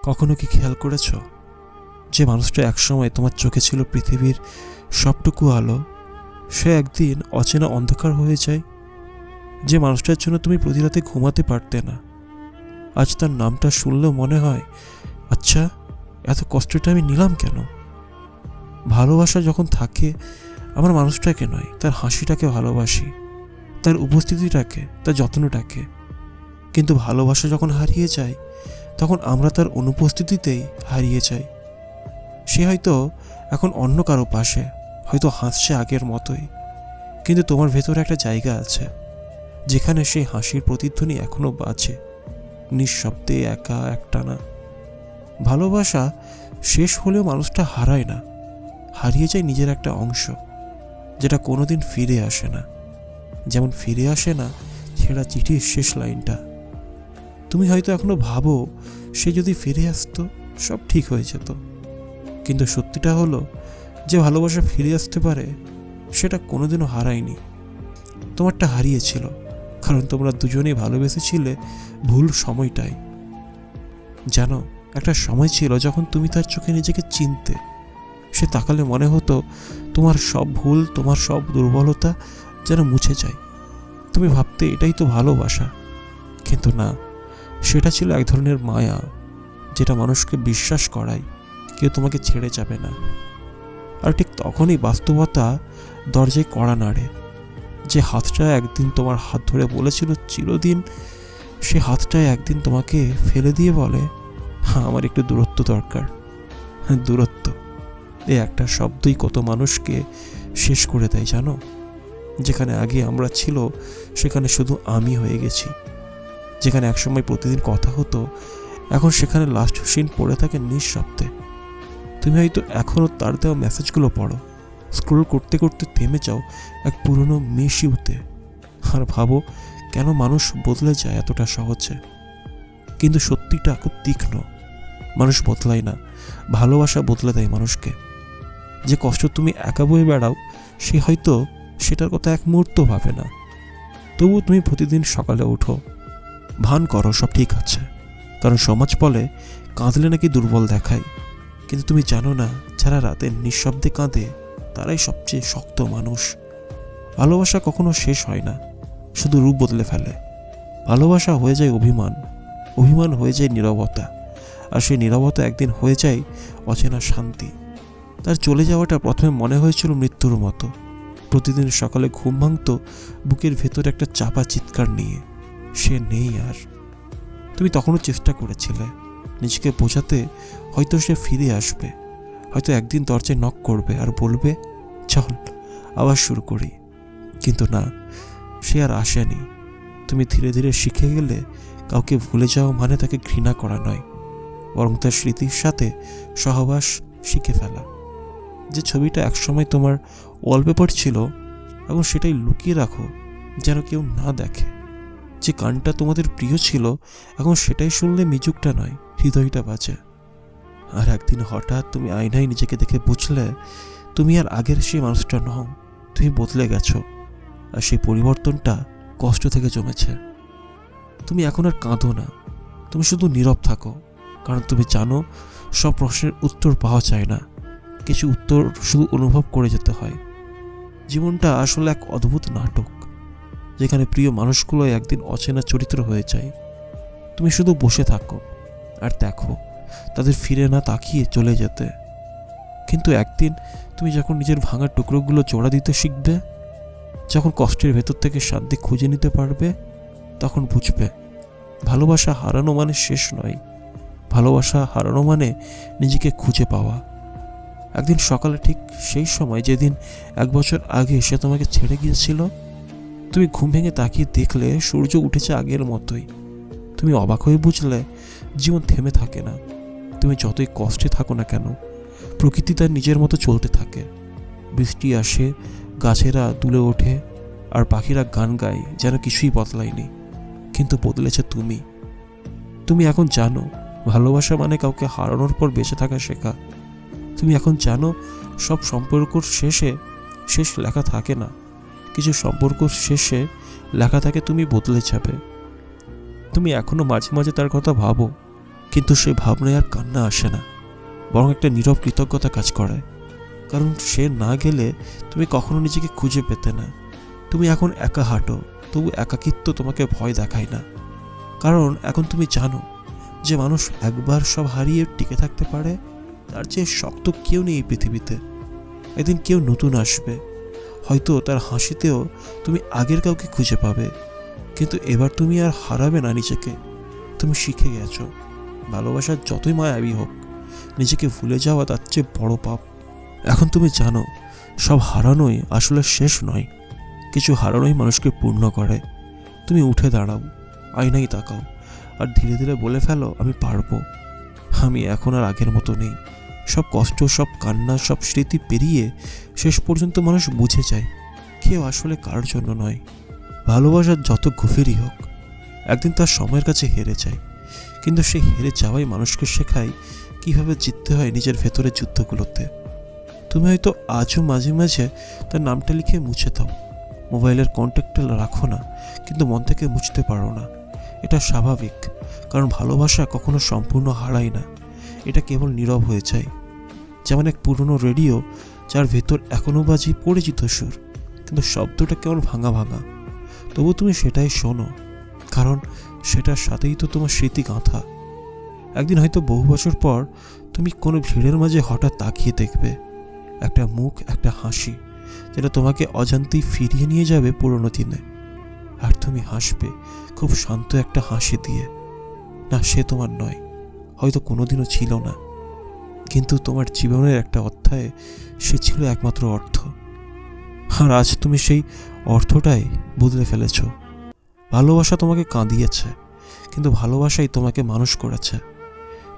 কখনো কি খেয়াল করেছ যে মানুষটা একসময় তোমার চোখে ছিল পৃথিবীর সবটুকু আলো, সে একদিন অচেনা অন্ধকার হয়ে যায়? যে মানুষটার জন্য তুমি প্রতি রাতে ঘুমাতে পারতে না, আজ তার নামটা শুনলেও মনে হয়, আচ্ছা, এত কষ্টটা আমি নিলাম কেন? ভালোবাসা যখন থাকে, আমার মানুষটাকে নয়, তার হাসিটাকে ভালোবাসি, তার উপস্থিতিটাকে, তার যত্নটাকে। কিন্তু ভালোবাসা যখন হারিয়ে যায়, তখন আমরা তার অনুপস্থিতিতেই হারিয়ে যাই। সে হয়তো এখন অন্য কারো পাশে, হয়তো হাসছে আগের মতোই, কিন্তু তোমার ভেতরে একটা জায়গা আছে যেখানে সেই হাসির প্রতিধ্বনি এখনো বাজে, নিঃশব্দে, একা, একটানা। ভালোবাসা শেষ হলেও মানুষটা হারায় না, হারিয়ে যায় নিজের একটা অংশ, যেটা কোনোদিন ফিরে আসে না। যেমন ফিরে আসে না ছেঁড়া চিঠির শেষ লাইনটা। তুমি হয়তো এখনো ভাবো, সে যদি ফিরে আসতো সব ঠিক হয়ে যেত। কিন্তু সত্যিটা হলো যে ভালোবাসা ফিরে আসতে পারে, সেটা কোনোদিনও হারায়নি। তোমারটা হারিয়েছিল কারণ তোমরা দুজনেই ভালোবেসেছিলে ভুল সময়টাই। জানো, একটা সময় ছিল যখন তুমি তার চোখে নিজেকে চিনতে। সে তাকালে মনে হতো তোমার সব ভুল, তোমার সব দুর্বলতা যেন মুছে যায়। তুমি ভাবতে এটাই তো ভালোবাসা। কিন্তু না, সেটা ছিল এক ধরনের মায়া, যেটা মানুষকে বিশ্বাস করায় কেউ তোমাকে ছেড়ে যাবে না। আর ঠিক তখনই বাস্তবতা দরজায় কড়া নাড়ে। যে হাতটা একদিন তোমার হাত ধরে বলেছিল চিরদিন, সে হাতটায় একদিন তোমাকে ফেলে দিয়ে বলে, হ্যাঁ, আমার একটু দূরত্ব দরকার। হ্যাঁ, দূরত্ব, এই একটা শব্দই কত মানুষকে শেষ করে দেয় জানো। যেখানে আগে আমরা ছিল, সেখানে শুধু আমি হয়ে গেছি। যেখানে একসময় প্রতিদিন কথা হতো, এখন সেখানে লাস্ট সিন পড়ে থাকে নিঃশব্দে। তুমি হয়তো এখনও তার দেওয়া মেসেজগুলো পড়ো, স্ক্রোল করতে করতে থেমে যাও এক পুরনো মিসইউতে, আর ভাবো কেন মানুষ বদলে যায় এতটা সহজে। কিন্তু সত্যিটা খুব তীক্ষ্ণ, মানুষ বদলায় না, ভালোবাসা বদলে দেয় মানুষকে। যে কষ্ট তুমি একা বয়ে বেড়াও, সে হয়তো সেটার কথা এক মুহূর্ত ভাবে না। তবুও তুমি প্রতিদিন সকালে ওঠো, ভান করো সব ঠিক আছে, কারণ সমাজ বলে কাঁদলে নাকি দুর্বল দেখায়। কিন্তু তুমি জানো না, যারা রাতে নিঃশব্দে কাঁদে তারাই সবচেয়ে শক্ত মানুষ। ভালোবাসা কখনো শেষ হয় না, শুধু রূপ বদলে ফেলে। ভালোবাসা হয়ে যায় অভিমান, অভিমান হয়ে যায় নীরবতা, আর সেই নীরবতা একদিন হয়ে যায় অচেনা শান্তি। তার চলে যাওয়াটা প্রথমে মনে হয়েছিল মৃত্যুর মতো। প্রতিদিন সকালে ঘুম ভাঙত বুকের ভেতরে একটা চাপা চিৎকার নিয়ে, সে নেই আর। তুমি তখনও চেষ্টা করেছিলে নিজেকে বোঝাতে, হয়তো সে ফিরে আসবে, হয়তো একদিন দরজায় নক করবে আর বলবে, চল আবার শুরু করি। কিন্তু না, সে আর আসেনি। তুমি ধীরে ধীরে শিখে গেলে কাউকে ভুলে যাওয়া মানে তাকে ঘৃণা করা নয়, বরং তার স্মৃতির সাথে সহবাস শিখে ফেলা। যে ছবিটা একসময় তোমার ওয়ালপেপার ছিল, এখন সেটাই লুকিয়ে রাখো যেন কেউ না দেখে। যে গানটা তোমাদের প্রিয় ছিল, এখন সেটাই শুনলে মিজুকটা নয়, হৃদয়টা বাজে। আর একদিন হঠাৎ তুমি আয়নায় নিজেকে দেখে বুঝলে তুমি আর আগের সেই মানুষটা নও, তুমি বদলে গেছো। আর সেই পরিবর্তনটা কষ্ট থেকে জমেছে। তুমি এখন আর কাঁদো না, তুমি শুধু নীরব থাকো, কারণ তুমি জানো সব প্রশ্নের উত্তর পাওয়া যায় না, কিছু উত্তর শুধু অনুভব করে যেতে হয়। জীবনটা আসলে এক অদ্ভুত নাটক, যেখানে প্রিয় মানুষগুলো একদিন অচেনা চরিত্র হয়ে যায়। তুমি শুধু বসে থাকো আর দেখো তাদের ফিরে না তাকিয়ে চলে যেতে। কিন্তু একদিন তুমি যখন নিজের ভাঙা টুকরোগুলো জোড়া দিতে শিখবে, যখন কষ্টের ভেতর থেকে শান্তি খুঁজে নিতে পারবে, তখন বুঝবে ভালোবাসা হারানো মানে শেষ নয়, ভালোবাসা হারানো মানে নিজেকে খুঁজে পাওয়া। একদিন সকালে ঠিক সেই সময় যেদিন 1 বছর আগে সে তোমাকে ছেড়ে গিয়েছিল, তুমি ঘুম ভেঙে তাকিয়ে দেখলে সূর্য উঠেছে আগের মতোই। তুমি অবাক হয়ে বুঝলে জীবন থেমে থাকে না। তুমি যতই কষ্টে থাকো না কেন, প্রকৃতি তার নিজের মতো চলতে থাকে। বৃষ্টি আসে, গাছেরা দুলে ওঠে, আর পাখিরা গান গায়, যেন কিছুই বদলায়নি। কিন্তু বদলেছে তুমি। তুমি এখন জানো ভালোবাসা মানে কাউকে হারানোর পর বেঁচে থাকা শেখা। তুমি এখন জানো সব সম্পর্কর শেষে শেষ লেখা থাকে না, কিছু সম্পর্কর শেষে লেখা থাকে তুমি বদলে যাবে। তুমি এখনো মাঝে মাঝে তার কথা ভাবো, কিন্তু সেই ভাবনায় আর কান্না আসে না, বরং একটা নীরব কৃতজ্ঞতা কাজ করে। কারণ সে না গেলে তুমি কখনো নিজেকে খুঁজে পেতে না। তুমি এখন একা হাঁটো, তবু একাকিত্ব তোমাকে ভয় দেখায় না। কারণ এখন তুমি জানো যে মানুষ একবার সব হারিয়ে টিকে থাকতে পারে, তার চেয়ে শক্ত কেউ নেই এই পৃথিবীতে। একদিন কেউ নতুন আসবে, হয়তো তার হাসিতেও তুমি আগের কাউকে খুঁজে পাবে। কিন্তু এবার তুমি আর হারাবে না নিজেকে। তুমি শিখে গেছো ভালোবাসার যতই মায়াবী হোক, নিজেকে ভুলে যাওয়া তার চেয়ে বড় পাপ। এখন তুমি জানো সব হারানোই আসলে শেষ নয়, কিছু হারানোই মানুষকে পূর্ণ করে। তুমি উঠে দাঁড়াও, আয়নায় তাকাও, আর ধীরে ধীরে বলে ফেলো, আমি পারবো। আমি এখন আর আগের মতো নেই। সব কষ্ট, সব কান্না, সব স্মৃতি পেরিয়ে শেষ পর্যন্ত মানুষ বুঝে যায় কেউ আসলে কার জন্য নয়। ভালোবাসার যত গভীরই হোক, একদিন তার সময়ের কাছে হেরে যায়। কিন্তু সেই হেরে যাওয়াই মানুষকে শেখায় কিভাবে জিততে হয় নিজের ভেতরের যুদ্ধগুলোতে। তুমি হয়তো আজও মাঝে মাঝে তার নামটা লিখে মুছে দাও, মোবাইলের কন্ট্যাক্টে রাখো না, কিন্তু মন থেকে মুছতে পারো না। এটা স্বাভাবিক, কারণ ভালোবাসা কখনো সম্পূর্ণ হারায় না, এটা কেবল নীরব হয়ে যায়। যেমন এক পুরনো রেডিও যার ভেতর এখনও বাজি পরিচিত সুর, কিন্তু শব্দটা কেমন ভাঙা ভাঙা। তবু তুমি সেটাই শোনো, কারণ সেটার সাথেই তো তোমার স্মৃতি গাঁথা। একদিন হয়তো বহু বছর পর তুমি কোনো ভিড়ের মাঝে হঠাৎ তাকিয়ে দেখবে একটা মুখ, একটা হাসি, যেটা তোমাকে অজান্তেই ফিরিয়ে নিয়ে যাবে পুরনো দিনে। আর তুমি হাসবে খুব শান্ত একটা হাসি দিয়ে। না, সে তোমার নয়, হয়তো কোনোদিনও ছিল না, কিন্তু তোমার জীবনের একটা অধ্যায়ে সে ছিল একমাত্র অর্থ। আর আজ তুমি সেই অর্থটাই বদলে ফেলেছ। ভালোবাসা তোমাকে কাঁদিয়েছে, কিন্তু ভালোবাসাই তোমাকে মানুষ করেছে।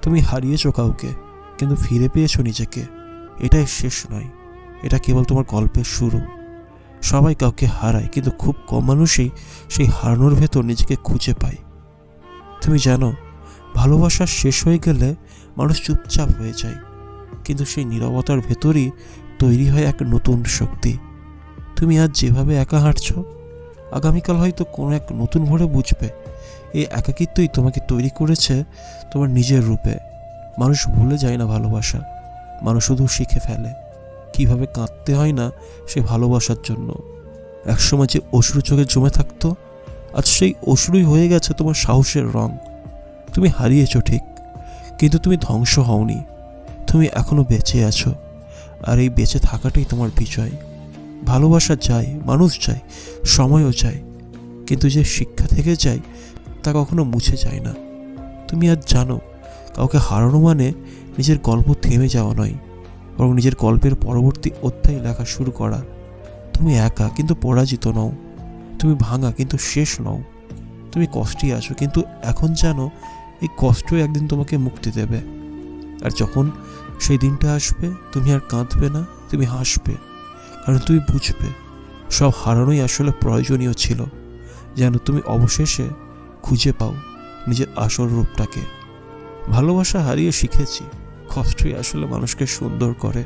তুমি হারিয়েছ কাউকে, কিন্তু ফিরে পেয়েছো নিজেকে। এটাই শেষ নয়, এটা কেবল তোমার গল্পের শুরু। সবাই কাউকে হারায়, কিন্তু খুব কম মানুষই সেই হারানোর ভেতর নিজেকে খুঁজে পায়। তুমি জানো, ভালোবাসা শেষ হয়ে গেলে মানুষ চুপচাপ হয়ে যায়, কিন্তু সেই নীরবতার ভেতরই তৈরি হয় এক নতুন শক্তি। তুমি আজ যেভাবে একা হাঁটছো, আগামীকাল হয়তো কোনো এক নতুন ভোরে বুঝবে এই একাকিত্বই তোমাকে তৈরি করেছে তোমার নিজের রূপে। মানুষ ভুলে যায় না ভালোবাসা, মানুষ শুধু শিখে ফেলে কিভাবে কাঁদতে হয় না সে ভালোবাসার জন্য। একসময় যে অশ্রু চোখে জমে থাকতো, আজ সেই অশ্রুই হয়ে গেছে তোমার সাহসের রং। তুমি হারিয়েছো ঠিক, কিন্তু তুমি ধ্বংস হওনি। তুমি এখনো বেঁচে আছো, আর এই বেঁচে থাকাটাই তোমার বিজয়। ভালোবাসা যায়, মানুষ যায়, সময়ও যায়, কিন্তু যে শিক্ষা থেকে যায় তা কখনো মুছে যায় না। তুমি আজ জানো, কাউকে হারানো মানে নিজের গল্প থেমে যাওয়া নয়, বরং নিজের গল্পের পরবর্তী অধ্যায় লেখা শুরু করা। তুমি একা, কিন্তু পরাজিত নও। তুমি ভাঙা, কিন্তু শেষ নও। তুমি কষ্টে আছো, কিন্তু এখন জানো এই কষ্টই একদিন তোমাকে মুক্তি দেবে। আর যখন সেই দিনটা আসবে, তুমি আর কাঁদবে না, তুমি হাসবে। কারণ তুমি বুঝবে সব হারানোই আসলে প্রয়োজনীয় ছিল, যেন তুমি অবশেষে খুঁজে পাও নিজের আসল রূপটাকে। ভালোবাসা হারিয়ে শিখেছি, কষ্টই আসলে মানুষকে সুন্দর করে।